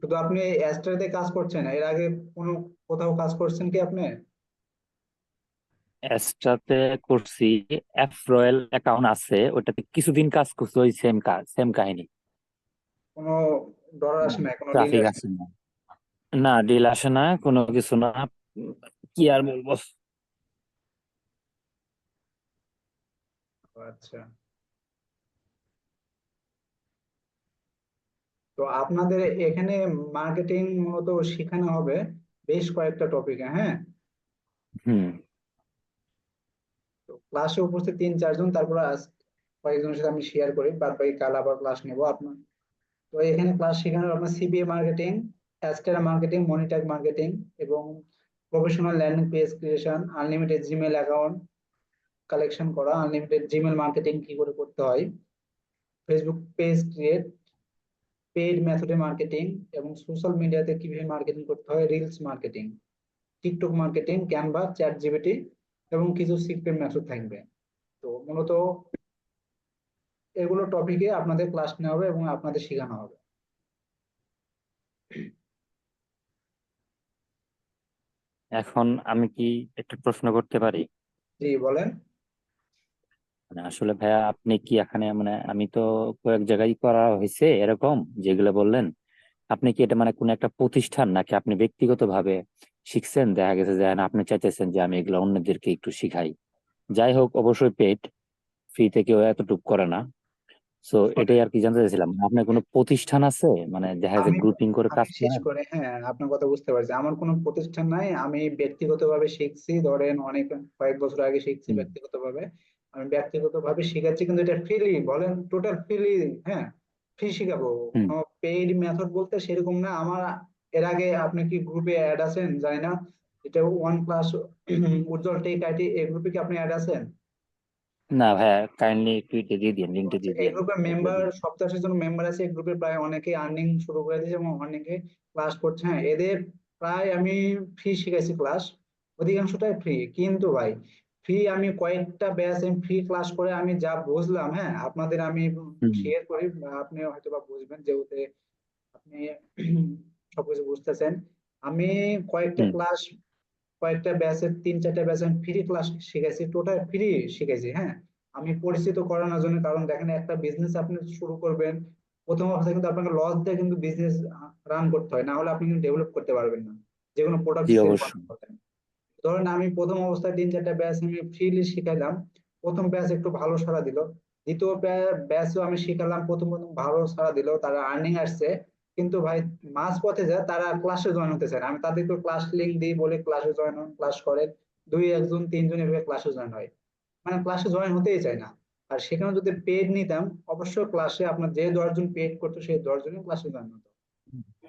শুধু আপনি অ্যাস্ট্রাতে কাজ করছেন, এর আগে কোনো কোথাও কাজ করছেন কি আপনি? এক্সট্রাতে করছি। অ্যাপ রয়্যাল অ্যাকাউন্ট আছে, ওটাতে কিছুদিন কাজ করছি, ওই সেম কাজ, সেম কাহিনী। কোনো ডলার আসে না, কোনো ডিল ট্রাফিক আসে আছে না, না ডিল আসে না, কোনো কিছু না। উম, কি আর বলবো। না? আচ্ছা। তো আপনাদের এখানে মার্কেটিং মূলত শেখানো হবে বেশ কয়েকটা টপিকে, হ্যাঁ। হুম। তো ক্লাসে উপস্থিত 3-4 জন, তারপর কয়েকজনের সাথে আমি শেয়ার করি, বাদ বাকি কাল আবার ক্লাস নেবো আপনার। তো এখানে ক্লাস শেখানো হবে আপনার CPA marketing, Adsterra marketing, Monetag marketing, এবং professional landing page creation, unlimited Gmail account collection করা, আনলিমিটেড জিমেল মার্কেটিং কি করে করতে হয়, ফেসবুক পেজ ক্রিয়েট, পেইড মেথডে মার্কেটিং, এবং সোশ্যাল মিডিয়াতে কিভাবে মার্কেটিং করতে হয়, reels marketing, TikTok marketing, Canva, ChatGPT, এবং কিছু সিক্রেট মেথড থাকবে। তো মূলত এগুলো টপিকে আপনাদের ক্লাস নেওয়া হবে এবং আপনাদের শেখানো হবে। এখন আমি কি একটা প্রশ্ন করতে পারি? জি বলেন। মানে আসলে ভাইয়া, আপনি কি এখানে, মানে আমি তো কয়েক জায়গায় করা হয়েছে এরকম যেগুলো বললেন, আপনি কি এটা মানে কোন একটা প্রতিষ্ঠান নাকি আপনি ব্যক্তিগত ভাবে শিখছেন? দেখা গেছে যে না, আপনি চাইতেছেন যে আমি এগুলো অন্যদেরকে একটু শিখাই। যাই হোক, অবশ্যই পেড, ফ্রিতে কেউ এতটুকু করে না। সো আসলে এটাই আর কি জানতে চাইছিলাম, মানে আপনার কোনো প্রতিষ্ঠান আছে, মানে দেখা যায় আমি গ্রুপিং করে আমি কাজ শেষ করেন? করে, হ্যাঁ আপনার কথা বুঝতে পারছি, আমার কোনো প্রতিষ্ঠান নাই, আমি ব্যক্তিগতভাবে শিখছি, ধরেন অনেক কয়েক বছর আগে শিখছি হুম। ব্যক্তিগতভাবে। আমি ব্যক্তিগতভাবে শিখাচ্ছি, কিন্তু এটা ফ্রিলি, বলেন টোটাল ফ্রিলি, হ্যাঁ ফ্রি শিখাবো। হুম। কোনো পেইড মেথড বলতে সেরকম না আমার। এর আগে আপনি কি গ্রুপে অ্যাড আছেন জানি না, এটা one class Ujjwal tech IT, এই গ্রুপে কি আপনি অ্যাড আছেন? না ভাইয়া, কাইন্ডলি একটু এটা দিয়ে দিন, লিঙ্কটা আচ্ছা, দিয়ে এই দিন, গ্রুপের দেখলে মেম্বার, দিন। 87 জন মেম্বার আছে এই গ্রুপে, প্রায় অনেকে আর্নিং শুরু করে দিয়েছে এবং অনেকে ক্লাস করছে, হ্যাঁ এদের প্রায় আমি ফ্রি শিখাইছি ক্লাস, অধিকাংশটাই ফ্রি। কিন্তু ভাই ফ্রি, আমি কয়েকটা ব্যাচ আমি ফ্রি ক্লাস করে আমি যা বুঝলাম, হ্যাঁ আপনাদের আমি হুম। শেয়ার করি, বা আপনি হয়তো বা বুঝবেন যেহেতু আপনি সবকিছু বুঝতেছেন। আমি কয়েকটা হুম। ক্লাস, কয়েকটা ব্যাচের 3-4টা ব্যাচ আমি ফ্রি ক্লাস শিখাইছি, টোটাল ফ্রি শিখাইছি, হ্যাঁ। আমি পরিচিত করানোর জন্য, কারণ দেখেন একটা বিজনেস আপনি শুরু করবেন, প্রথম অবস্থায় কিন্তু আপনাকে লস দিয়ে কিন্তু বিজনেস রান করতে হয়, না হলে আপনি কিন্তু ডেভেলপ করতে পারবেন না, যে কোনো প্রোডাক্ট জি সেল অবশ্যই। করার কথা। ধরেন আমি প্রথম অবস্থায় 3-4টা ব্যাচ আমি ফ্রিলি শিখাইলাম, প্রথম ব্যাচ একটু ভালো সাড়া দিল, দ্বিতীয় ব্যাচও আমি শিখালাম, প্রথম প্রথম ভালো সাড়া দিল, তারা আর্নিং আসছে। কিন্তু ভাই মাঝ পথে যায় তারা ক্লাসে জয়েন হতে চায় না, আমি তাদেরকে ক্লাস লিঙ্ক দিই, বলে ক্লাসে জয়েন হন, ক্লাস করেন, 2-1 জন 3 জন এভাবে ক্লাসে জয়েন হয়, মানে ক্লাসে জয়েন হতেই চায় না। আর সেখানে যদি পেড নিতাম, অবশ্যই ক্লাসে আপনার যে 10 জন পেড করতো সেই 10 জনই ক্লাসে জয়েন হতো।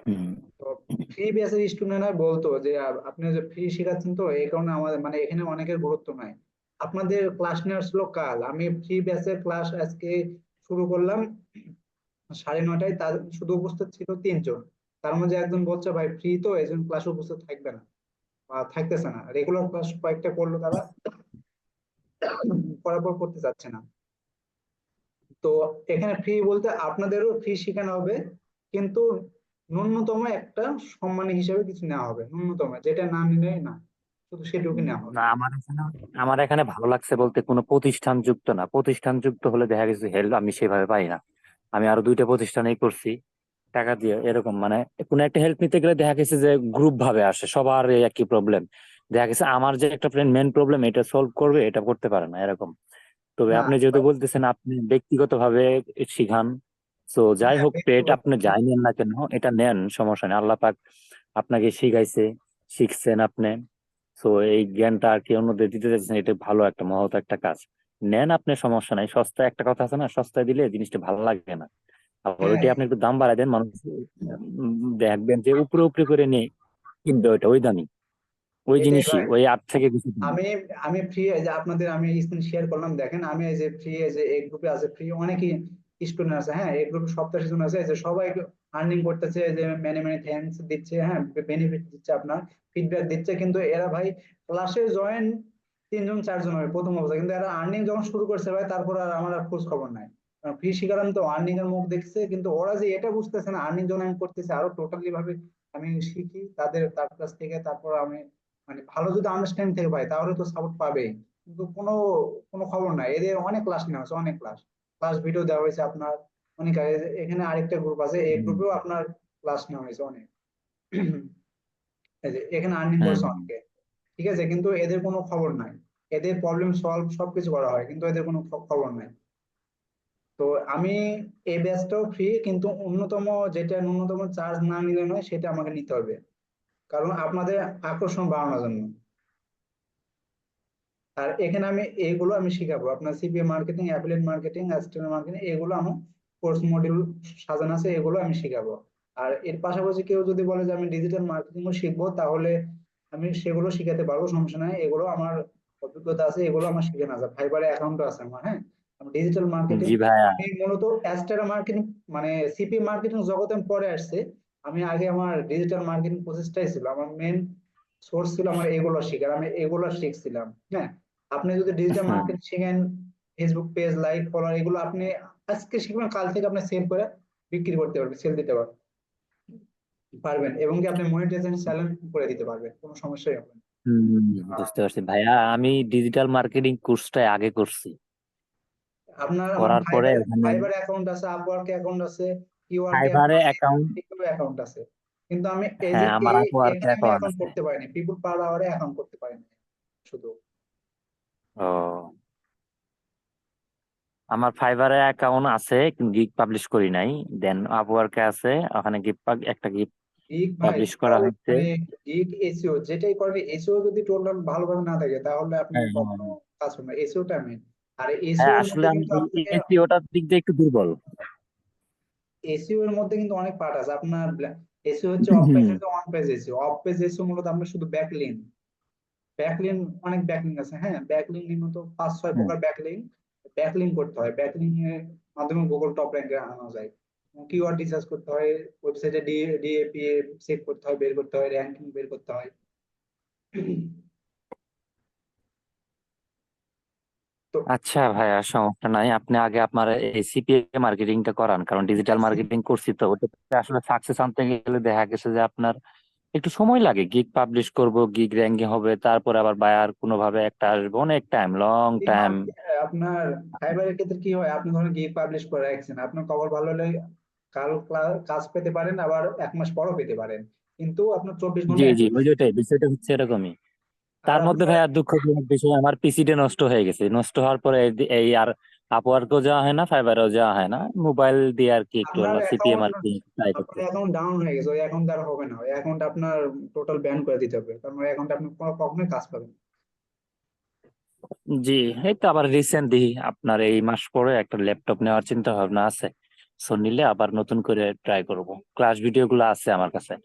হুম। তো ফ্রি ব্যাচের স্টুডেন্টরা বলতো যে আপনি যে ফ্রি শেখাচ্ছেন, তো এই কারণে আমাদের মানে এখানে অনেকের গুরুত্ব নাই। আপনাদের ক্লাস নেওয়ার ছিল কাল, আমি ফ্রি ব্যাচের ক্লাস আজকে শুরু করলাম 9:30টায়, তার শুধু উপস্থিত ছিল 3 জন। তার মধ্যে একজন বলছে ভাই ফ্রি তো এই জন্য ক্লাসে উপস্থিত থাকবে না, বা থাকতেছে না, রেগুলার ক্লাস কয়েকটা করলো তারা, করার পর করতে চাচ্ছে না। তো এখানে ফ্রি বলতে আপনাদেরও ফ্রি শেখানো হবে, কিন্তু ন্যূনতম একটা সম্মানী হিসাবে কিছু নেওয়া হবে, ন্যূনতম যেটা না নিলে না, শুধু সেটুকু নেওয়া হবে। না, আমার এখানে ভালো লাগছে বলতে কোনো প্রতিষ্ঠান যুক্ত না। প্রতিষ্ঠান যুক্ত হলে দেখা গেছে হেল্প আমি সেভাবে পাই না। আমি আরো 2টা প্রতিষ্ঠানেই করছি টাকা দিয়ে এরকম, মানে কোনো একটা হেল্প নিতে গেলে দেখা গেছে যে গ্রুপ ভাবে আসে, সবার এই একই প্রবলেম। দেখা গেছে আমার যে একটা ফ্রেন্ড মেন প্রবলেম এটা সলভ করবে, এটা করতে পারে না এরকম। তবে না আপনি যেহেতু বলতেছেন আপনি ব্যক্তিগত ভাবে শিখান, তো যাই হ্যাঁ হোক, পেট ব্যক্তিগত। আপনি যাই নেন না কেন, এটা নেন, সমস্যা নেই। আল্লাহ পাক আপনাকে শিখাইছে, শিখছেন আপনি। তো এই জ্ঞানটা আর কি অন্যদের দিতে চাইছেন, এটা ভালো একটা মহৎ একটা কাজ। নেন আপনি, সমস্যা নাই। সস্তায় একটা কথা আছে না, সস্তায় দিলে জিনিসটা ভালো লাগে না। আবার হ্যাঁ ওইটা আপনি একটু দাম বাড়ায় দেন, মানুষ দেখবেন যে উপরে উপরে করে নিয়ে কিনবে, ওইটা ওই দামি, ওই এটাই জিনিসই, ভাই। ওই 8 থেকে বেশি দাম। আমি আমি ফ্রি, এই যে আপনাদের আমি স্ক্রিন শেয়ার করলাম, দেখেন আমি এই যে ফ্রি, এই যে এই গ্রুপে আছে ফ্রি অনেকই স্টুডেন্ট আছে, হ্যাঁ এই গ্রুপে 87 জন আছে, এই যে সবাই আর্নিং করতেছে, এই যে মেনি মেনি থ্যাঙ্কস দিচ্ছে, হ্যাঁ বেনিফিট দিচ্ছে, আপনার ফিডব্যাক দিচ্ছে, কিন্তু এরা ভাই ক্লাসে জয়েন 3-4 জন হয় প্রথম অবস্থা, কিন্তু এরা আর্নিং যখন শুরু করছে ভাই, তারপর আর আমার আর খোঁজ খবর নাই। ফ্রি শিখালাম তো আর্নিং এর মুখ দেখছে, কিন্তু ওরা যে এটা বুঝতেছে না আর্নিং যখন আমি করতেছি আরো টোটালি ভাবে আমি শিখি তার কাছ থেকে, তারপর আমি মানে ভালো যদি আন্ডারস্ট্যান্ডিং থেকে পাই তাহলে তো সাপোর্ট পাবেই। কিন্তু কোনো কোনো খবর নাই, এদের অনেক ক্লাস নেওয়া হয়েছে, অনেক ক্লাস ক্লাস ভিডিও দেওয়া হয়েছে আপনার অনেক এখানে আরেকটা গ্রুপ আছে, এই হুম গ্রুপেও আপনার ক্লাস নেওয়া হয়েছে অনেক। এই যে এখানে আর্নিং হুম করছে হুম। অনেকে, ঠিক আছে, কিন্তু এদের কোনো খবর নাই। এদের প্রবলেম সলভ সবকিছু করা হয় কিন্তু এদের কোনো খবর নাই। তো আমি এই ব্যাচটাও ফ্রি, কিন্তু অন্যতম যেটা ন্যূনতম চার্জ না নিলে নয় সেটা আমাকে নিতে হবে, কারণ আপনাদের আকর্ষণ বাড়ানোর জন্য। আর এখানে আমি এইগুলো আমি শিখাবো, আপনার CPA marketing, affiliate marketing, external marketing, এগুলো আমার কোর্স মডিউল সাজানো আছে, এগুলো আমি শিখাবো। আর এর পাশাপাশি কেউ যদি বলে যে আমি ডিজিটাল মার্কেটিংও শিখবো, তাহলে আমি সেগুলো শিখাতে পারবো, সমস্যা নাই। এগুলো আমার অভিজ্ঞতা আছে, এগুলো আমার শিখে না যায়, ফাইবারে অ্যাকাউন্ট আছে আমার। হ্যাঁ, আমি ডিজিটাল মার্কেটিং, জি ভাইয়া। আমি মূলত এক্সটার্নাল মার্কেটিং মানে সিপি মার্কেটিং জগতে আমি পরে আসছে। আমি আগে আমার ডিজিটাল মার্কেটিং প্রসেসটাই ছিল আমার মেন সোর্স, ছিল আমার এগুলো শেখার, আমি এগুলো শিখছিলাম। হ্যাঁ, আপনি যদি ডিজিটাল হুম। মার্কেট শিখেন, ফেসবুক পেজ, লাইক, ফলোয়ার, এগুলো আপনি আজকে শিখবেন, কাল থেকে আপনি সেল করে বিক্রি করতে পারবেন, সেল দিতে পারবেন, এবং কি আপনি মনিটাইজেশন চ্যানেল করে দিতে পারবেন, কোনো সমস্যাই হবে না। হুম, আহ, বুঝতে পারছি ভাইয়া। আমি ডিজিটাল মার্কেটিং কোর্সটাই আগে করছি, আমার করার পরে ফাইবার ওখানে ফাইবার অ্যাকাউন্ট আছে, আপওয়ার্ক অ্যাকাউন্ট আছে, কিওয়ার্কে ফাইবারে অ্যাকাউন্ট আছে, অ্যাকাউন্ট। অ্যাকাউন্ট আছে। কিন্তু আমি এই যে হ্যাঁ, আমার আপওয়ার্ক এখানে আমি অ্যাকাউন্ট অ্যাকাউন্ট আছে। করতে পারিনি, পিপুল পার আওয়ারে অ্যাকাউন্ট করতে পারিনি শুধু। ও, আমার ফাইবারে অ্যাকাউন্ট আছে কিন্তু গিগ পাবলিশ করি নাই। দেন আপওয়ার্কে আছে, ওখানে গিগ একটা গিগ গিগ ভাই পাবলিশ করা টোটাল হচ্ছে। মানে গিগ এসইও যেটাই করবে, এসইও যদি টোটাল ভালোভাবে না থাকে তাহলে আপনি হ্যাঁ হ্যাঁ কখনো কাজ করবেন না, এসইওটা মেন। আর হ্যাঁ, এসইও এর আসলে মধ্যে আমি কিন্তু আপনাকে এসিওটার দিক দিয়ে একটু দুর্বল। এসইও এর মধ্যে কিন্তু অনেক পার্ট আছে আপনার। এসইও হচ্ছে অফ পেজ হুম আছে, on page SEO. Of page SEO মূলত আমরা শুধু ব্যাকলিংক, ব্যাকলিংক অনেক ব্যাকলিংক আছে। হ্যাঁ, ব্যাকলিংক নিম্নত 5-6 হুম। প্রকার ব্যাকলিংক, ব্যাকলিংক করতে হয়, ব্যাকলিংক এর মাধ্যমে গুগল টপ র্যাঙ্কে আনা যায়। কিওয়ার্ড রিসার্চ করতে হয়, ওয়েবসাইটে ডিএপিএ চেক করতে হয়, বের করতে হয়, র্যাঙ্কিং বের করতে হয়। তো আচ্ছা ভাইয়া, সমস্যা নাই। আপনি আগে আপনার এই সিপিএ মার্কেটিংটা করান, কারণ ডিজিটাল মার্কেটিং করছি তো ওটাতে আসলে সাকসেস আনতে গেলে দেখা গেছে যে আপনার একটু সময় লাগে। গিগ পাবলিশ করব, গিগ র্যাঙ্কিং হবে, তারপর আবার বায়ার কোনোভাবে একটা আসবে, অনেক টাইম, লং টাইম। আপনার ফাইবারের ক্ষেত্রে কি হয়, আপনি ধরেন গিগ পাবলিশ করে রাখছেন, আপনার খবর ভালো হলে কাল কাজ পেতে পারেন, আবার 1 মাস পরও পেতে পারেন, কিন্তু আপনার 24 ঘন্টা জি জি, অ্যাক্টিভ। ওইটাই বিষয়টা হচ্ছে এরকমই। আর তার মধ্যে আপনার ভাইয়া দুঃখজনক বিষয়, আমার পিসিটা নষ্ট হয়ে গেছে। নষ্ট হওয়ার পরে এই আর আপওয়ার্কও যাওয়া হয় না, ফাইবারও যাওয়া হয় না। মোবাইল দিয়ে আর কি একটু আপনার সিপিএ অ্যাকাউন্ট মার্কেটিং ট্রাই আপনার করতে। অ্যাকাউন্ট ডাউন হয়ে গেছে, ওই অ্যাকাউন্ট আর হবে না, ওই অ্যাকাউন্ট আপনার টোটাল ব্যান করে দিতে হবে, কারণ ওই অ্যাকাউন্ট আপনি কখনোই কাজ পাবেন না। জি, এই তো আবার রিসেন্টলি আপনার এই মাস পরে একটা ল্যাপটপ নেওয়ার চিন্তা ভাবনা আছে। সো নিলে আবার নতুন করে ট্রাই করব। ক্লাস ভিডিও গুলো আছে আমার কাছে।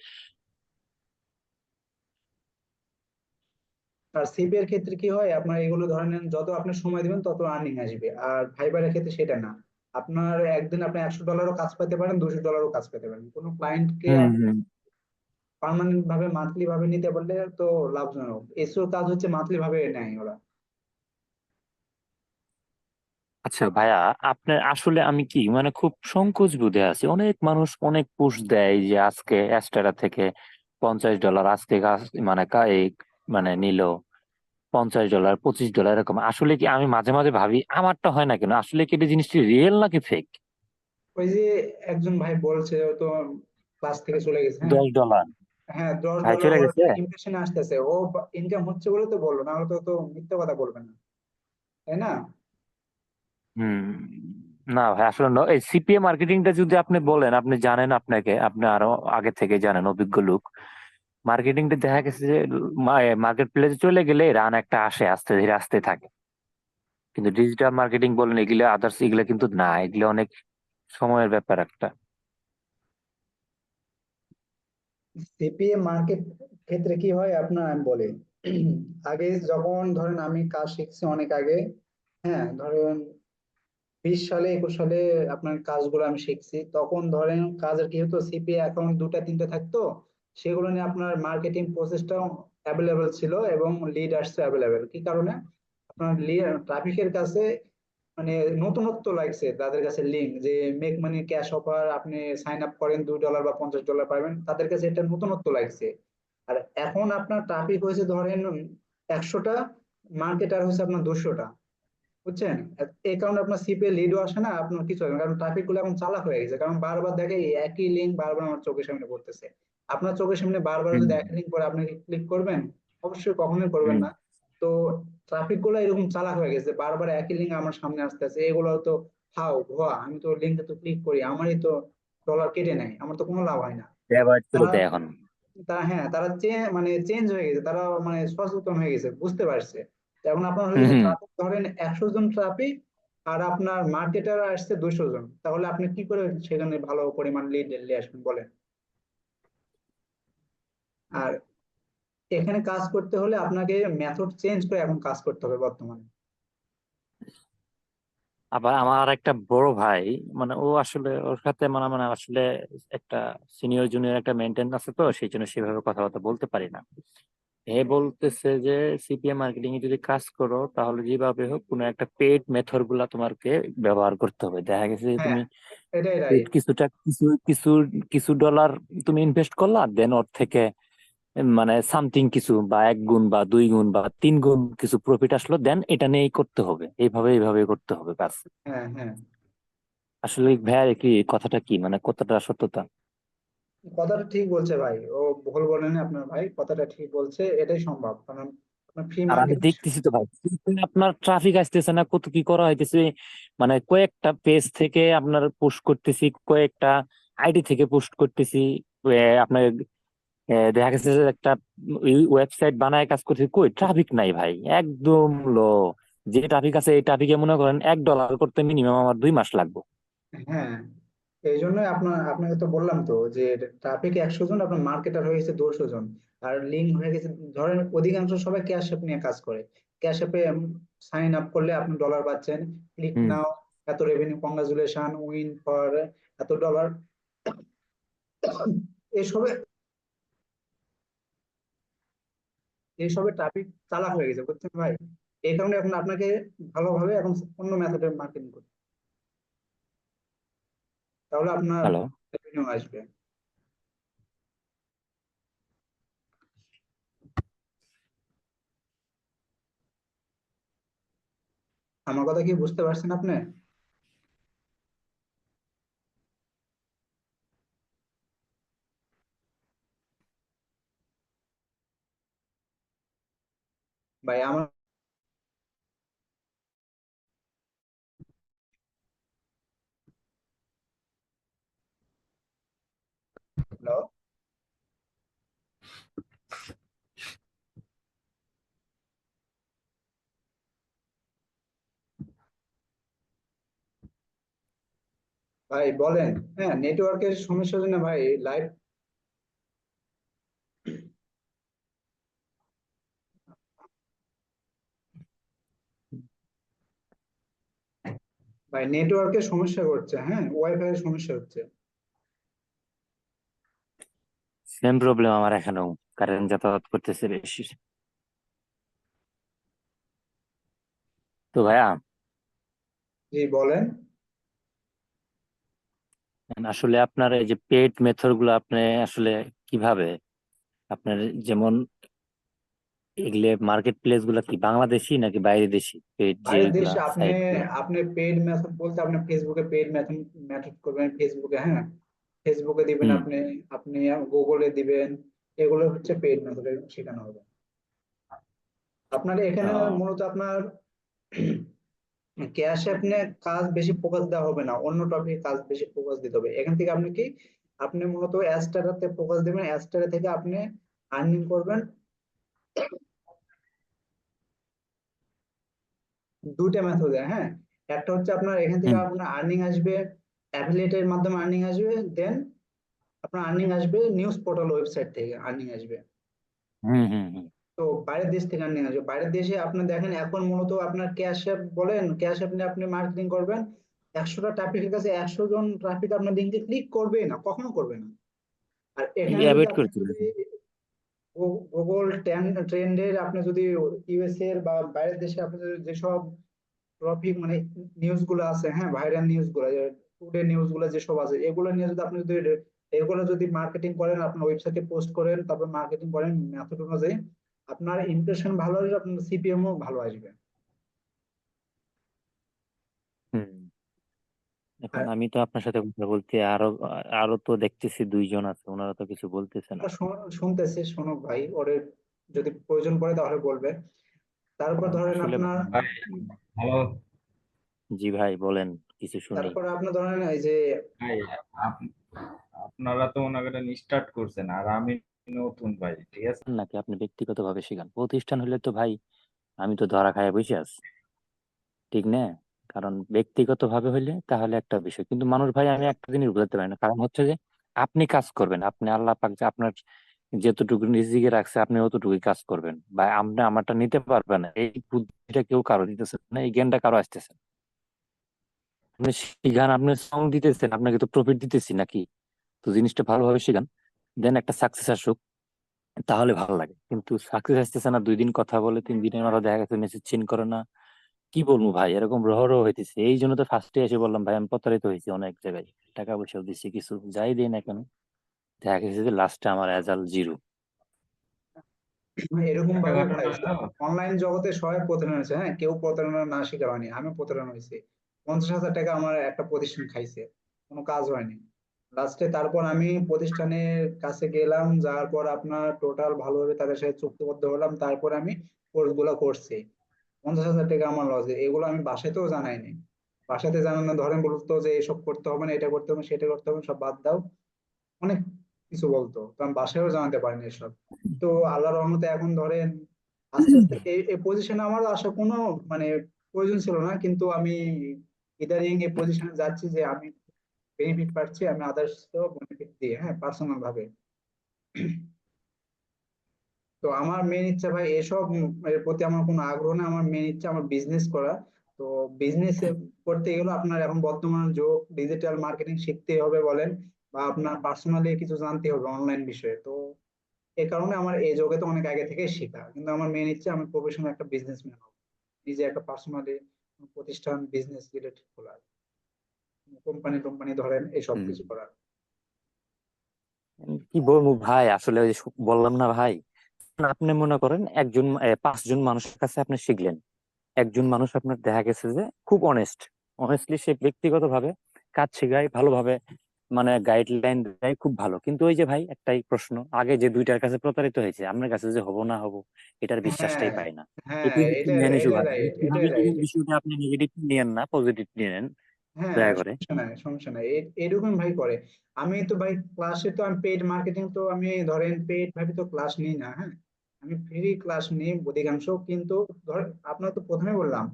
আর সিপি এর ক্ষেত্রে কি হয়, আপনার এগুলো ধরে নেন যত আপনি সময় দিবেন তত আর্নিং আসবে। আর ফাইবারের ক্ষেত্রে সেটা না, আপনার একদিন আপনি $100ও কাজ পেতে পারেন, $200ও কাজ পেতে পারেন। কোনো ক্লায়েন্টকে হুম আপনি হুম। পার্মানেন্ট ভাবে মান্থলি ভাবে নিতে পারলে তো লাভজনক। এসিও কাজ হচ্ছে মান্থলি ভাবে নেয় ওরা। আচ্ছা ভাইয়া, আপনার আসলে আমি কি মানে খুব সংকোচ বোধে আছি। অনেক মানুষ অনেক পুশ দেয় যে আজকে অ্যাস্টেরা থেকে $50, আজকে মানে এই মানে নিল $50, $25 এরকম। আসলে কি আমি মাঝে মাঝে ভাবি আমারটা হয় না কেন? আসলে কি এটা জিনিসটি রিয়েল নাকি ফেক? ওই যে একজন ভাই বলছে, ও তো ক্লাস থেকে চলে গেছে। হ্যাঁ, $10 হ্যাঁ, দশ ভাই ডলার চলে ওর গেছে। ইমপ্রেশনে আসতেছে, ও ইনকাম হচ্ছে বলে তো বললো, না হলে তো তো মিথ্যা কথা বলবে না, তাই না? হুম। না ভাই, আসলে এই সিপিএ মার্কেটিংটা যদি আপনি বলেন, আপনি জানেন, আপনাকে আপনি আরো আগে থেকে জানেন, অভিজ্ঞ লোক। মার্কেটিংটা দেখা গেছে যে মার্কেট প্লেসে চলে গেলে রান একটা আসে, আস্তে ধীরে আসতে থাকে। কিন্তু ডিজিটাল মার্কেটিং বলেন, এগুলো আদার্স, এগুলো কিন্তু না, এগুলো অনেক সময়ের ব্যাপার একটা। সিপিএ মার্কেট ক্ষেত্রে কি হয় আপনার, আমি বলি আগে যখন ধরেন আমি কাজ শিখছি অনেক আগে, হ্যাঁ ধরেন 20 সালে 21 সালে আপনার কাজগুলো আমি শিখছি, তখন ধরেন কাজের কি হতো, সিপিএ অ্যাকাউন্ট 2টা 3টা থাকতো, সেগুলো নিয়ে আপনার মার্কেটিং প্রসেসটাও অ্যাভেলেবেল ছিল, এবং লিড আসছে অ্যাভেলেবেল। কি কারণে, আপনার ট্রাফিকের কাছে মানে নতুনত্ব লাগছে তাদের কাছে লিঙ্ক যে মেক মানি ক্যাশ অফার, আপনি সাইন আপ করেন $2 বা $50 পাবেন, তাদের কাছে এটা নতুনত্ব লাগছে। আর এখন আপনার ট্রাফিক হয়েছে ধরেন 100টা, মার্কেটার হয়েছে আপনার 200টা, বুঝছেন? এই কারণে আপনার সিপে লিডও আসে না, আপনার কিছু হয় না, কারণ ট্রাফিক গুলো এখন চালাক হয়ে গেছে, কারণ বারবার দেখে এই একই লিঙ্ক বারবার আমার চোখের সামনে পড়তেছে। আপনার চোখের সামনে বারবার হুম যদি একই লিঙ্ক পড়ে, আপনি ক্লিক করবেন? অবশ্যই কখনোই করবেন হুম না। তো ট্রাফিক গুলো এরকম চালাক হয়ে গেছে, বারবার একই লিঙ্ক আমার সামনে আসতে আছে, এগুলো তো ফাও ভুয়া, আমি তো লিঙ্কে তো ক্লিক করি, আমারই তো ডলার কেটে নেয়, আমার তো কোনো লাভ হয় না। অ্যাভয়েড করে তারা দেয় এখন। তারা হ্যাঁ, তারা মানে চেঞ্জ হয়ে গেছে, তারা মানে সচেতন হয়ে গেছে, বুঝতে পারছে। তো এখন আপনার হয়ে হুম গেছে হুম ট্রাফিক ধরেন 100 জন ট্রাফিক, আর আপনার মার্কেটার আসছে 200 জন, তাহলে আপনি কি করে সেখানে ভালো পরিমাণ লিড নিয়ে আসবেন বলেন? আর এখানে কাজ করতে হলে আপনাকে মেথড চেঞ্জ করে এখন কাজ করতে হবে বর্তমানে। আবার আমার একটা বড় ভাই, মানে ও আসলে ওর সাথে মানে মানে আসলে একটা সিনিয়র জুনিয়র একটা মেনটেন আছে, তো সেই জন্য সেভাবে কথাবার্তা বলতে পারি না। এ বলতেছে যে সিপিএম মার্কেটিং এ যদি কাজ করো তাহলে যেভাবে হোক কোনো একটা পেড মেথড গুলা তোমাকে ব্যবহার করতে হবে। দেখা গেছে যে হ্যাঁ, তুমি এটাই paid রাইট। কিছুটা কিছু কিছু কিছু ডলার তুমি ইনভেস্ট করলা, দেন ওর থেকে মানে সামথিং কিছু বা 1 গুণ বা 2 গুণ বা 3 গুণ কিছু প্রফিট আসলো, দেন এটা নিয়েই করতে হবে, এইভাবে এইভাবে করতে হবে কাজ। হ্যাঁ, হ্যাঁ, আসলে ভাইয়া কি কথাটা কি মানে কতটা সত্যতা? কথাটা ঠিক বলছে ভাই, ও ভুল বলেন আপনার ভাই, কথাটা ঠিক বলছে, এটাই সম্ভব, কারণ আপনার ফ্রি আর আমি মার্কেট। দেখতেছি তো ভাই, কিন্তু আপনার ট্রাফিক আসতেছে না, কত কি করা হইতেছে, মানে কয়েকটা পেজ থেকে আপনার পোস্ট করতেছি, কয়েকটা আইডি থেকে পোস্ট করতেছি। আপনার দেখা গেছে যে একটা ওয়েবসাইট বানায় কাজ করতেছি, কই ট্রাফিক নাই ভাই, একদম লো। যে ট্রাফিক আছে এই ট্রাফিকে মনে করেন $1 করতে মিনিমাম আমার 2 মাস লাগবে। হ্যাঁ, এই জন্যই আপনাকে তো বললাম তো যে ট্রাফিক 100 জন, আপনার মার্কেটার হয়ে গেছে 200 জন, আর লিঙ্ক হয়ে গেছে ধরেন অধিকাংশ সবাই ক্যাশ অ্যাপ নিয়ে কাজ করে। ক্যাশ অ্যাপে সাইন আপ করলে আপনি ডলার পাচ্ছেন, ক্লিক হুম। নাও, এত রেভিনিউ, কংগ্রাচুলেশন, উইন ফর এত ডলার, এসবে এইসবে ট্রাফিক চালাক হয়ে গেছে, বুঝছেন ভাই? এই কারণে এখন আপনাকে ভালোভাবে এখন অন্য মেথডে মার্কেটিং করতে, তাহলে আপনার হ্যালো। রেভিনিউ আসবে। আমার কথা কি বুঝতে পারছেন আপনি? ভাই আমার, হ্যালো ভাই, বলেন। হ্যাঁ, নেটওয়ার্কের সমস্যার জন্য ভাই লাইভ, ভাই নেটওয়ার্কের সমস্যা করছে, হ্যাঁ, ওয়াইফাই এর সমস্যা হচ্ছে। সেম প্রবলেম আমার এখানেও, কারেন্ট যাতায়াত করতেছে বেশি। তো ভাইয়া, জি বলেন। আসলে আপনার এই যে পেড মেথড গুলো আপনি আসলে কিভাবে আপনার, যেমন এগুলো মার্কেট প্লেস গুলা কি বাংলাদেশি নাকি বাইরে দেশি পেড বাইরের যেগুলা দেশে আপনি, সাইট গুলা? আপনি পেইড মেথড বলতে আপনি ফেসবুকে পেইড মেথড মেথড করবেন ফেসবুকে, হ্যাঁ, ফেসবুকে দিবেন হুম। আপনি, আপনি গুগলে দিবেন, এগুলো হচ্ছে পেইড মেথডে শেখানো হবে। আপনার এখানে ও, মূলত আপনার ক্যাশ অ্যাপ নিয়ে কাজ বেশি ফোকাস দেওয়া হবে না, অন্য টপিকে কাজ বেশি ফোকাস দিতে হবে। এখান থেকে আপনি কি, আপনি মূলত অ্যাস্টারাতে ফোকাস দিবেন, অ্যাস্টারা থেকে আপনি আর্নিং করবেন। দুইটা মেথড, হ্যাঁ, একটা হচ্ছে আপনার এখান থেকে হুম আপনার আর্নিং আসবে, অ্যাফিলিয়েটের মাধ্যমে আর্নিং আসবে, দেন আপনার আর্নিং আসবে নিউজ পোর্টাল ওয়েবসাইট থেকে আর্নিং আসবে। হুম হুম হুম তো বাইরের দেশ থেকে আর্নিং আসবে, বাইরের দেশে আপনি দেখেন এখন মূলত আপনার ক্যাশ অ্যাপ বলেন, ক্যাশ অ্যাপ নিয়ে আপনি মার্কেটিং করবেন, 100টা ট্রাফিকের কাছে 100 জন ট্রাফিক আপনার লিঙ্কে ক্লিক করবে না, কখনো করবে না। আর এখানে যদি অ্যাভয়েড আপনি করতে যদি হবে। গুগল ট্রেন্ডের আপনি যদি ইউএসএ এর বা বাইরের দেশে আপনি যদি যেসব টপিক মানে নিউজ গুলো আছে, হ্যাঁ, ভাইরাল নিউজ গুলো, টুডে নিউজ গুলো যেসব আছে, এগুলো নিয়ে যদি আপনি যদি এগুলো যদি মার্কেটিং করেন, আপনার ওয়েবসাইটে পোস্ট করেন, তারপর মার্কেটিং করেন মেথড অনুযায়ী, আপনার ইমপ্রেশন ভালো আসবে, আপনার সিপিএম ও ভালো আসবে। হুম। এখন আর আমি তো আপনার সাথে কথা বলতে আরো আরো তো দেখতেছি দুইজন আছে, ওনারা তো কিছু বলতেছে না। ওরা শুনতেছে, শোনো ভাই, ওরে যদি প্রয়োজন পড়ে তাহলে বলবে। তারপর ধরেন আসলে আপনার, ভাই হ্যালো জি ভাই বলেন, কিছু শুনি। তারপরে আপনার ধরেন এই যে, ভাই, আপ- আপনারা তো মনে করেন স্টার্ট করছেন আর আমি নতুন ভাই, ঠিক আছে। নাকি আপনি ব্যক্তিগত ভাবে শিখান? প্রতিষ্ঠান হলে তো ভাই আমি তো ধরা খায় বসে আছি, ঠিক না? কারণ ব্যক্তিগত ভাবে হইলে তাহলে একটা বিষয়, কিন্তু মানুষ ভাই আমি একটা জিনিস বুঝতে পারি না, কারণ হচ্ছে যে আপনি কাজ করবেন, আপনি আল্লাহ পাক যে আপনার যেতটুকু রিজিকে রাখছে আপনি অতটুকুই কাজ করবেন, বা আপনি আমারটা নিতে পারবেন না, এই বুদ্ধিটা কেউ কারো দিতেছে না, এই জ্ঞানটা কারো আসতেছে না। আপনি শিখান, আপনি শ্রম দিতেছেন, আপনাকে তো প্রফিট দিতেছি নাকি? তো জিনিসটা ভালোভাবে শিখান, দেন একটা সাকসেস আসুক, তাহলে ভালো লাগে। কিন্তু সাকসেস আসতেছে না, 2 দিন কথা বলে 3 দিনের মাথা দেখা গেছে মেসেজ চিন করে না। কি বলবো ভাই, এরকম রহরহ হইতেছে। এই জন্য তো ফার্স্টে এসে বললাম ভাই আমি প্রতারিত হয়েছি অনেক জায়গায়, টাকা পয়সাও দিচ্ছি কিছু, যাই দিই না কেন দেখা গেছে যে লাস্টে আমার রেজাল্ট জিরো। এরকম একটা ভাবে ভাই ঘটনা হলো। অনলাইন জগতে সবাই প্রতারণা হয়েছে, হ্যাঁ, কেউ প্রতারণা না শিকার হয়নি, আমি প্রতারণা হয়েছি। 50,000 টাকা আমার একটা প্রতিষ্ঠান খাইছে, কোনো কাজ হয়নি লাস্টে। তারপর আমি প্রতিষ্ঠানের কাছে গেলাম, যাওয়ার পর আপনার টোটাল ভালোভাবে তাদের সাথে চুক্তিবদ্ধ হলাম, তারপর আমি কোর্স গুলো করছি। 50,000 টাকা আমার লস, এগুলো আমি বাসাতেও জানাইনি। বাসাতে জানানো ধরেন বলতো যে এসব করতে হবে না, এটা করতে হবে না, সেটা করতে হবে না, সব বাদ দাও, অনেক কিছু বলতো, তো আমি বাসায়ও জানাতে পারিনি এসব। তো আল্লাহর রহমতে এখন ধরেন আস্তে আস্তে এই এই পজিশনে আমারও আসা কোনো মানে প্রয়োজন ছিল না, কিন্তু আমি ইদারিং এই পজিশনে যাচ্ছি যে আমি বেনিফিট পাচ্ছি, আমি আদার্স বেনিফিট দিয়ে, হ্যাঁ, পার্সোনাল ভাবে। তো আমার মেন ইচ্ছা ভাই এসব এর প্রতি আমার কোনো আগ্রহ না, আমার মেন ইচ্ছা আমার বিজনেস করা। তো বিজনেস করতে গেলে আপনার এখন বর্তমান যুগ, ডিজিটাল মার্কেটিং শিখতে হবে বলেন, বা আপনার পার্সোনালি কিছু জানতে হবে অনলাইন বিষয়ে। তো এই কারণে আমার এই জগতে অনেক আগে থেকে শেখা, কিন্তু আমার মেন ইচ্ছা আমি প্রফেশনাল একটা বিজনেসম্যান হবো, নিজে একটা পার্সোনালি প্রতিষ্ঠান বিজনেস রিলেটেড খোলা, কোম্পানি টোম্পানি ধরেন এইসব হুম। কিছু করা। কি বলবো ভাই, আসলে ওই যে বললাম না ভাই, আপনি মনে করেন একজন 5 জন মানুষের কাছে আপনি শিখলেন, একজন মানুষ আপনার দেখা গেছে যে খুব অনেস্টলি সে ব্যক্তিগত ভাবে কাজ শেখায় ভালোভাবে, মানে গাইডলাইন দেয় খুব ভালো, কিন্তু ওই যে ভাই একটাই প্রশ্ন, আগে যে 2টার কাছে প্রতারিত হয়েছে আপনার কাছে যে হবো না হবো এটার হ্যাঁ, বিশ্বাসটাই পাই না। হ্যাঁ, এটাই হচ্ছে এটা মেন ইস্যু এটা ভাই। রাইট, এটাই কিভাবে কি রাইট। বিষয়টা আপনি নেগেটিভ নিয়েন না, পজিটিভ নিয়েন হ্যাঁ, দয়া করে। সমস্যা নাই, সমস্যা নাই, এরকম ভাই করে। আমি তো ভাই ক্লাসে তো আমি পেইড মার্কেটিং, তো আমি ধরেন পেইড ভাবে তো ক্লাস নিই না, হ্যাঁ, আমি ফ্রি ক্লাস নিই অধিকাংশ। কিন্তু ধরেন আপনার তো প্রথমে বললাম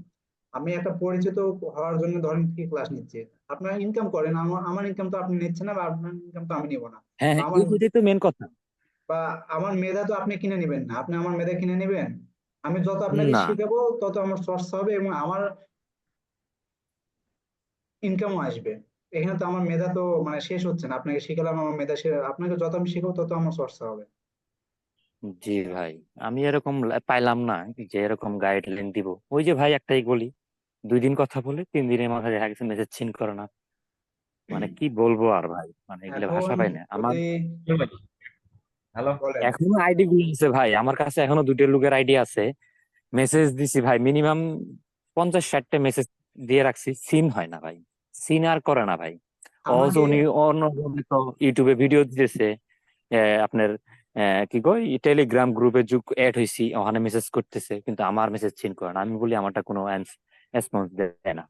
আমি একটা পরিচিত হওয়ার জন্য ধরেন ফ্রি ক্লাস নিচ্ছি। আপনারা ইনকাম করেন, আমার আমার ইনকাম তো আপনি নিচ্ছেন না, বা আপনার ইনকাম তো আমি নিব না। হ্যাঁ বা হ্যাঁ, আমার এটাই তো মেন কথা। বা আমার মেধা তো আপনি কিনে নেবেন না, আপনি আমার মেধা কিনে নেবেন? আমি যত আপনাকে না। শিখাবো তত আমার চর্চা হবে এবং আমার ইনকামও আসবে। এখানে তো আমার মেধা তো মানে শেষ হচ্ছে না, আপনাকে শিখালাম আমার মেধা শেষ, আপনাকে যত আমি শিখাবো তত আমার চর্চা হবে। জি ভাই, আমি এরকম পাইলাম না যে এরকম গাইডলাইন দিব। ওই যে ভাই একটাই বলি, 2 দিন কথা বলে 3 দিনের মাথায় দেখা গেছে মেসেজ সিন করে না, মানে কি বলবো আর ভাই, মানে এগুলো ভাষা এখন পাই না আমার। যদি হ্যালো। বলেন, এখনো আইডি গুলো আছে ভাই, আমার কাছে এখনো 2টা লোকের আইডি আছে, মেসেজ দিছি ভাই মিনিমাম 50-60টা মেসেজ দিয়ে রাখছি, সিন হয় না ভাই, সিন আর করে না ভাই। অথচ আমাকে উনি অন্যভাবে তো ইউটিউবে ভিডিও দিতেছে, আপনার কি কয় টেলিগ্রাম গ্রুপে যুগ এড হয়েছি, ওখানে মেসেজ করতেছে, কিন্তু আমার মেসেজ সিন করে না। আমি বলি আমারটা কোনো রেসপন্স দেয় না।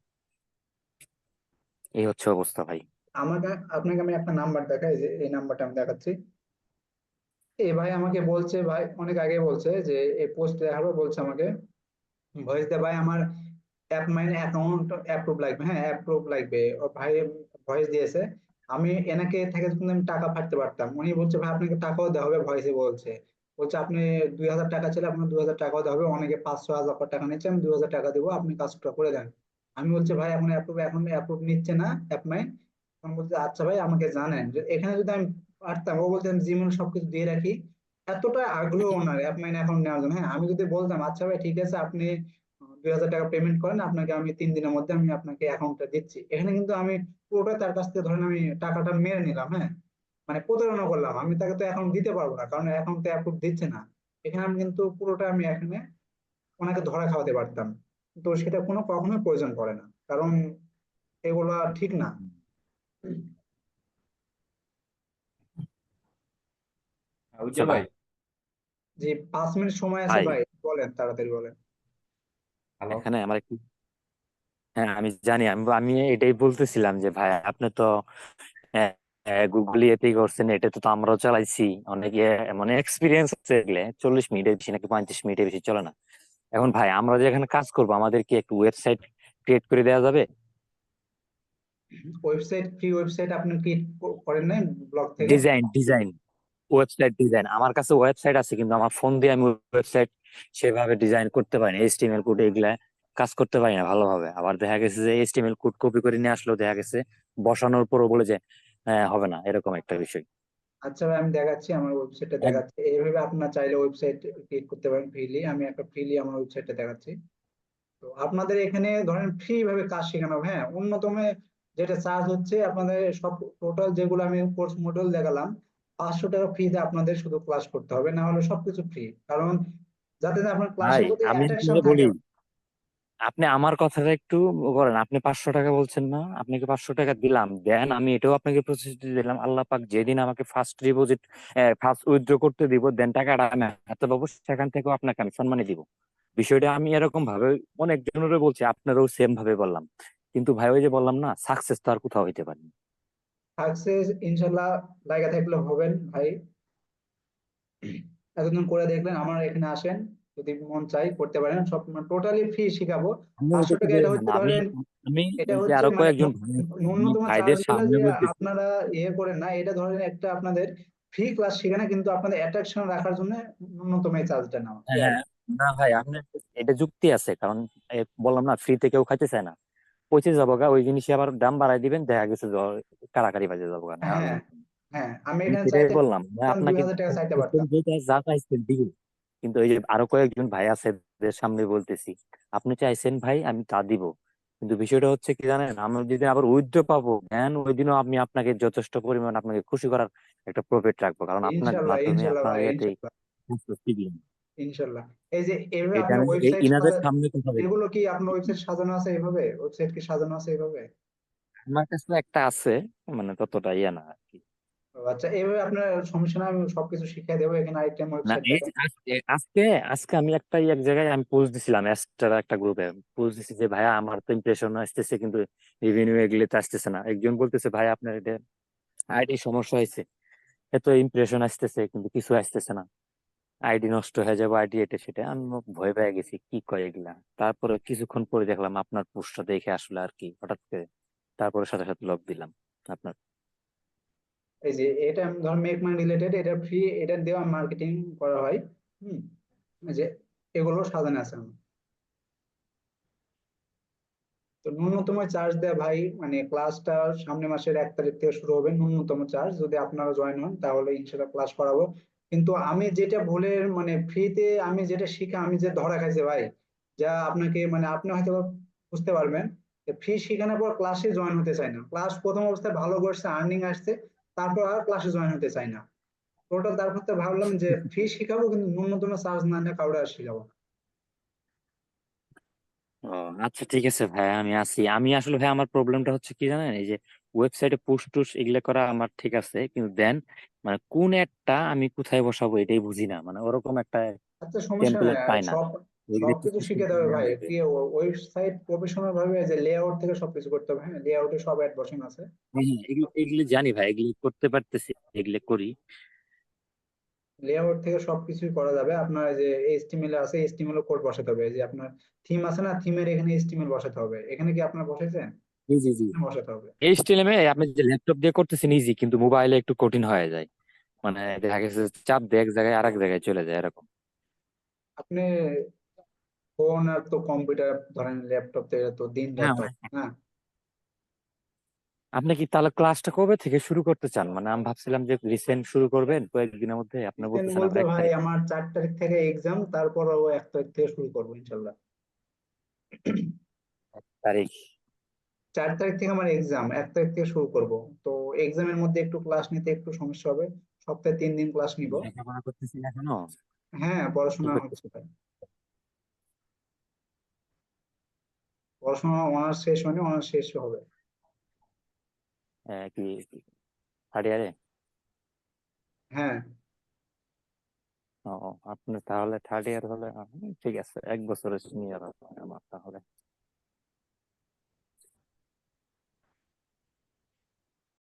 এই হচ্ছে অবস্থা ভাই। আমাকে আপনাকে আমি একটা নাম্বার দেখাই, যে এই নাম্বারটা আমি দেখাচ্ছি। এই ভাই আমাকে বলছে, ভাই অনেক আগে বলছে যে এই পোস্ট দেখাবো, বলছে আমাকে ভয়েস দে ভাই, আমার অ্যাপ মাইনে অ্যাকাউন্ট অ্যাপ্রুভ লাগবে, হ্যাঁ অ্যাপ্রুভ লাগবে। ও ভাই ভয়েস দিয়েছে, আমি এনাকে থেকে কিন্তু আমি টাকা ফাটতে পারতাম। উনি বলছে ভাই আপনাকে টাকাও দেওয়া হবে, ভয়েসে বলছে, বলছে আপনি 2,000 টাকা ছিল, আপনার 2,000 টাকাও দেওয়া হবে, অনেকে 500,000 টাকা নিচ্ছে, আমি 2,000 টাকা দেবো, আপনি কাজটা করে দেন। আমি বলছি ভাই এখন অ্যাপ্রুভ নিচ্ছে না অ্যাপ মাইন। তখন বলছে আচ্ছা ভাই আমাকে জানেন যে এখানে যদি আমি পারতাম, ও বলতে আমি জিমেল সবকিছু দিয়ে রাখি, এতটা আগ্রহ ওনার অ্যাপ মাইন এখন নেওয়ার জন্য, হ্যাঁ, আমি যদি বলতাম আচ্ছা ভাই ঠিক আছে আপনি 2,000 টাকা পেমেন্ট করেন, আপনাকে আমি 3 দিনের মধ্যে আমি আপনাকে অ্যাকাউন্টটা দিচ্ছি। এখানে কিন্তু আমি পুরোটা তার কাছ থেকে ধরেন আমি টাকাটা মেরে নিলাম, হ্যাঁ, মানে প্রতারণা করলাম। আমি তাকে তো অ্যাকাউন্ট দিতে পারবো না, কারণ অ্যাকাউন্টে অ্যাপ্রুভ দিচ্ছে না। এখানে আমি কিন্তু পুরোটা আমি এখানে ওনাকে ধরা খাওয়াতে পারতাম, তো সেটা কোনো কখনোই প্রয়োজন পড়ে না, কারণ এগুলা ঠিক না। ওই যে আচ্ছা ভাই, যে 5 মিনিট সময় আছে ভাই, ভাই, বলেন তাড়াতাড়ি বলেন। হ্যালো। এখানে আমার একটু, হ্যাঁ আমি জানি, আমি আমি এটাই বলতেছিলাম যে ভাই আপনি তো গুগল ইয়েতেই করছেন, এটা তো আমরাও চালাইছি অনেকে, মানে এক্সপিরিয়েন্স আছে এগুলো। 40 মিনিটের বেশি নাকি 35 মিনিটের বেশি চলে না। এখন ভাই আমরা যে এখানে কাজ করবো, আমাদের কি একটু ওয়েবসাইট ক্রিয়েট করে দেওয়া যাবে? ওয়েবসাইট, ফ্রি ওয়েবসাইট আপনি ক্রিয়েট করেন নাই ব্লগ থেকে? ডিজাইন ডিজাইন ওয়েবসাইট ডিজাইন আমার কাছে ওয়েবসাইট আছে, কিন্তু আমার ফোন দিয়ে আমি ওয়েবসাইট সেভাবে ডিজাইন করতে পারি না। এইচটিএমএল কোড এগুলা কাজ করতে পারি না ভালোভাবে। আবার দেখা গেছে যে এইচটিএমএল কোড কপি করে নিয়ে আসলেও দেখা গেছে বসানোর পরও বলে যে হবে না, এরকম একটা বিষয়। আচ্ছা ভাই, আমি দেখাচ্ছি, আমার ওয়েবসাইটটা এক- দেখাচ্ছি। এইভাবে আপনার চাইলে ওয়েবসাইট ক্রিয়েট করতে পারেন ফ্রিলি। আমি একটা ফ্রিলি আমার ওয়েবসাইটটা দেখাচ্ছি। তো আপনাদের এখানে ধরেন ফ্রি ভাবে কাজ শেখানো হবে, হ্যাঁ। অন্যতম যেটা চার্জ হচ্ছে আপনাদের সব টোটাল যেগুলো আমি কোর্স মডেল দেখালাম, 500 টাকা ফ্রিতে আপনাদের শুধু ক্লাস করতে হবে, না হলে সবকিছু ফ্রি। কারণ যাতে না আপনার ক্লাসের ভাই প্রতি আমি অ্যাট্রাকশন আপনাকে বলি, থাকে। আপনি আমার কথাটা একটু করেন। আপনি 500 টাকা বলছেন না, আপনাকে 500 টাকা দিলাম, দেন আমি এটাও আপনাকে প্রসেস দিলাম। আল্লাহ পাক যেদিন আমাকে ফার্স্ট ডিপোজিট, ফার্স্ট উইথড্র করতে দিব, দেন টাকাটা আমি হাতে পাবো, সেখান থেকেও আপনাকে আমি সম্মানী দিব। বিষয়টা আমি এরকম ভাবে অনেক জনের বলছি, আপনারও সেম ভাবে বললাম। কিন্তু ভাই ওই যে বললাম না, সাকসেস তো আর কোথাও হইতে পারে না। সাকসেস ইনশাল্লাহ লাগা থাকলে হবেন ভাই। এতদিন করে দেখলেন, আমার এখানে আসেন, যদি মন চাই করতে পারেন। সব টোটালি ফ্রি শিখাবো। আমি ওইটা 500 তো টাকা এটা বললাম, হচ্ছে আমি ধরেন, আমি এটা এই যে হচ্ছে আরো মানে কয়েকজন ভাই আছে, আমি ন্যূনতম চার্জ ভাইদের গুলো সামনে যে বলতেছি। আপনারা ইয়ে করেন না, এটা ধরেন একটা আপনাদের ফ্রি ক্লাস শেখানো, কিন্তু আপনাদের অ্যাট্রাকশন রাখার জন্য ন্যূনতম এই চার্জটা নেওয়া, এই আর হ্যাঁ, কি। না ভাই আপনার এটা যুক্তি আছে, কারণ বললাম না, ফ্রিতে কেউ খাইতে চায় না। পচে যাবো গা ওই জিনিসে, আবার দাম বাড়াই দিবেন, দেখা গেছে যে কারাকারি বাজে যাবো গা, নেওয়ার হ্যাঁ, লাগবে না। হ্যাঁ, আমি আমি এখানে সেটাই চাইতে বললাম যে দুই আপনাকে হাজার টাকা চাইতে প্রথম পারতাম। যেটা যা চাইছেন দিব, কিন্তু ওই যে আরো কয়েকজন ভাই আছে এদের সামনে বলতেছি, আপনি চাইছেন ভাই আমি তা দিব, কিন্তু বিষয়টা হচ্ছে কি জানেন, আমরা যদি আবার উইথড্র পাবো দেন ওই দিনও আমি আপনাকে যথেষ্ট পরিমাণ আপনাকে খুশি করার একটা প্রফিট রাখবো, কারণ আপনার ইনশাল্লাহ, মাধ্যমে ইনশাল্লাহ আপনার ভাই, ইয়েতে ইনশাল্লাহ, দিলাম। ইনশাল্লাহ। এই যে এভাবে এটা আপনি আমি ওয়েবসাইট ইনাদের সামনে কথা বলবো। এগুলো কি আপনার ওয়েবসাইট সাজানো আছে এইভাবে? ওয়েবসাইট কি সাজানো আছে এইভাবে? আমার কাছে একটা আছে, মানে ততটা ইয়ে না আর কি। ও আচ্ছা, এইভাবে আপনার সমস্যা না, আমি সবকিছু শিখিয়ে দেবো। এখানে আরেকটা না ওয়েবসাইট এই দেখেন। যে আজকে আজকে আজকে আমি একটা এক জায়গায় আমি পোস্ট দিছিলাম, এক্সট্রা একটা গ্রুপে পোস্ট দিছি যে ভাইয়া আমার তো ইমপ্রেশন আসতেছে, কিন্তু রেভিনিউ এগুলো তো আসতেছে না। একজন বলতেছে ভাই আপনার এটা আইডি সমস্যা হয়েছে, এত ইমপ্রেশন আসতেছে কিন্তু কিছু আসতেছে না, আইডি নষ্ট হয়ে যাবে, আইডি এটা সেটা। আমি ভয় পেয়ে গেছি, কি কয় এগুলা। তারপরে কিছুক্ষণ পরে দেখলাম আপনার পোস্টটা দেখে আসলে আর কি হঠাৎ করে, তারপরে সাথে সাথে লক দিলাম আপনার। এই যে এটা ধর মেক মাই রিলেটেড, এটা ফ্রি, এটা দেওয়া মার্কেটিং করা হয়। হুম, এই যে এগুলো সাজানো আছে আমার। তো ন্যূনতম চার্জ দেয় ভাই, মানে ক্লাসটা সামনের মাসের 1 তারিখ থেকে শুরু হবে। ন্যূনতম চার্জ, যদি আপনারা জয়েন হন তাহলে ইনশাল্লাহ ক্লাস করাবো। কিন্তু আমি যেটা ভুলের মানে ফ্রিতে আমি যেটা শিখা, আমি যে ধরা খাইছে ভাই, যা আপনাকে মানে আপনি হয়তো বুঝতে পারবেন। ফ্রি শেখানোর পর ক্লাসে জয়েন হতে চায় না। ক্লাস প্রথম অবস্থায় ভালো করছে, আর্নিং আসছে, তারপর আর ক্লাসে জয়েন হতে চায় না। টোটাল তারপর তো ভাবলাম যে ফ্রি শিখাবো, কিন্তু ন্যূনতম চার্জ না নিয়ে কাউরে আর শিখাবো না। ও আচ্ছা ঠিক আছে ভাই, আমি আসি। আমি আসলে ভাই আমার প্রবলেমটা হচ্ছে কি জানেন, এই যে ওয়েবসাইটে পোস্ট টোস্ট এগুলা করা আমার ঠিক আছে, কিন্তু দেন মানে কোন একটা আমি কোথায় বসাবো এটাই বুঝি না, মানে ওরকম একটা আচ্ছা, সমস্যা নাই, টেমপ্লেট পাই না। সব এগুলো একটু সবকিছু system শিখে দেবে করে দেওয়া ভাই। লাগবে। কি ওয়েবসাইট প্রফেশনাল ভাবে যে লেআউট থেকে সবকিছু করতে হবে, হ্যাঁ, লেআউটে সব অ্যাড বসানো আছে। হ্যাঁ হ্যাঁ, এগুলো এগুলো জানি ভাই, এগুলো করতে পারতেছি, এগুলো করি। লেআউট থেকে সবকিছুই করা যাবে। আপনার যে এইচটিএমএল আছে, এইচটিএমএল কোড বসাতে হবে। এই যে আপনার থিম আছে না, থিমের এখানে এইচটিএমএল বসাতে হবে। এখানে কি আপনার বসাইছেন? জি জি জি। বসাতে হবে। এইচটিএমএল আপনি যে ল্যাপটপ দিয়ে করতেছেন ইজি, কিন্তু মোবাইলে একটু কঠিন হয়ে যায়, মানে দেখা গেছে চাপ দিয়ে এক জায়গায় আরেক জায়গায় চলে যায় এরকম। আপনি ফোন আর তো কম্পিউটার, ধরেন ল্যাপটপ থেকে তো দিন রাত হ্যাঁ হয় না। আপনি কি তাহলে ক্লাসটা কবে থেকে শুরু করতে চান? মানে আমি ভাবছিলাম যে রিসেন্ট শুরু করবেন কয়েকদিনের মধ্যে, আপনি রিসেন্ট বলতেছেন আবার বলতে এক ভাই তারিখ আমার 4 তারিখ থেকে এক্সাম, তারপর 1 তারিখ থেকে শুরু করবো ইনশাল্লাহ। তারিখ? 4 তারিখ থেকে আমার এক্সাম, 1 তারিখ থেকে শুরু করব। তো এক্সামের মধ্যে একটু ক্লাস নিতে একটু সমস্যা হবে। সপ্তাহে 3 দিন ক্লাস নিব। লেখাপড়া করতেছেন এখনো? হ্যাঁ, কি পড়াশোনা হচ্ছে করতেছেন? ভাই। পড়াশোনা অনার্স শেষ হয়নি, অনার্স শেষ হবে। কি থার্ড ইয়ারে? হ্যাঁ। ও, আপনার তাহলে থার্ড ইয়ার হলে ঠিক আছে, 1 বছরের সিনিয়র আমার তাহলে।